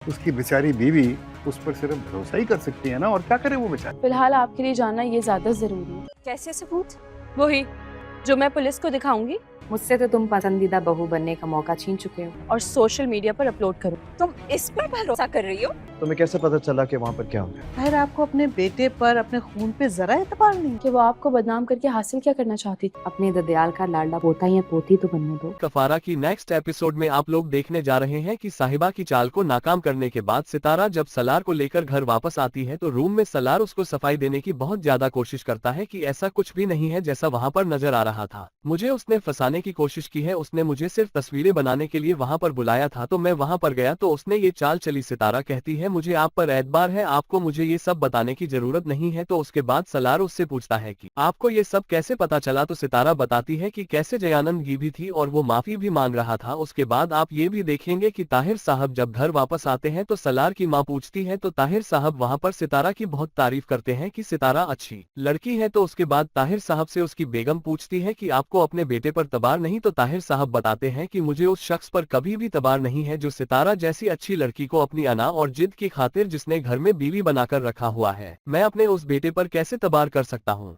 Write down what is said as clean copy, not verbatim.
उसकी बेचारी बीवी उस पर सिर्फ भरोसा ही कर सकती है ना, और क्या करे वो बेचारी। फिलहाल आपके लिए जानना ये ज्यादा जरूरी है। कैसे सबूत? वही जो मैं पुलिस को दिखाऊंगी मुझसे तो तुम पसंदीदा बहू बनने का मौका छीन चुके हो। और सोशल मीडिया पर अपलोड करूँ। तुम इस पर भरोसा कर रही हो? तुम्हें कैसे पता चला कि वहाँ पर क्या हो गया? ताहिर, आपको अपने बेटे पर, अपने खून पे जरा एतबार नहीं? कि वो आपको बदनाम करके हासिल क्या करना चाहती थी। अपने ददयाल का लाडला पोता या पोती तो बनने दो। कफारा की नेक्स्ट एपिसोड में आप लोग देखने जा रहे हैं कि साहिबा की चाल को नाकाम करने के बाद सितारा जब सलार को लेकर घर वापस आती है तो रूम में सलार उसको सफाई देने की बहुत ज्यादा कोशिश करता है कि ऐसा कुछ भी नहीं है जैसा वहाँ पर नजर आ रहा था। मुझे उसने फंसाने की कोशिश की है, उसने मुझे सिर्फ तस्वीरें बनाने के लिए वहाँ पर बुलाया था तो मैं वहाँ पर गया तो उसने ये चाल चली। सितारा कहती है मुझे आप पर एतबार है, आपको मुझे ये सब बताने की जरूरत नहीं है। तो उसके बाद सलार उससे पूछता है कि आपको ये सब कैसे पता चला, तो सितारा बताती है कि कैसे जयानंद गिवी थी और वो माफी भी मांग रहा था। उसके बाद आप ये भी देखेंगे कि ताहिर साहब जब घर वापस आते हैं तो सलार की माँ पूछती है तो ताहिर साहब वहाँ पर सितारा की बहुत तारीफ करते हैं कि सितारा अच्छी लड़की है। तो उसके बाद ताहिर साहब से उसकी बेगम पूछती है कि आपको अपने बेटे पर तबार नहीं, तो ताहिर साहब बताते हैं कि मुझे उस शख्स पर कभी भी तबार नहीं है जो सितारा जैसी अच्छी लड़की को अपनी अना और जिद की खातिर जिसने घर में बीवी बनाकर रखा हुआ है, मैं अपने उस बेटे पर कैसे तबार कर सकता हूँ।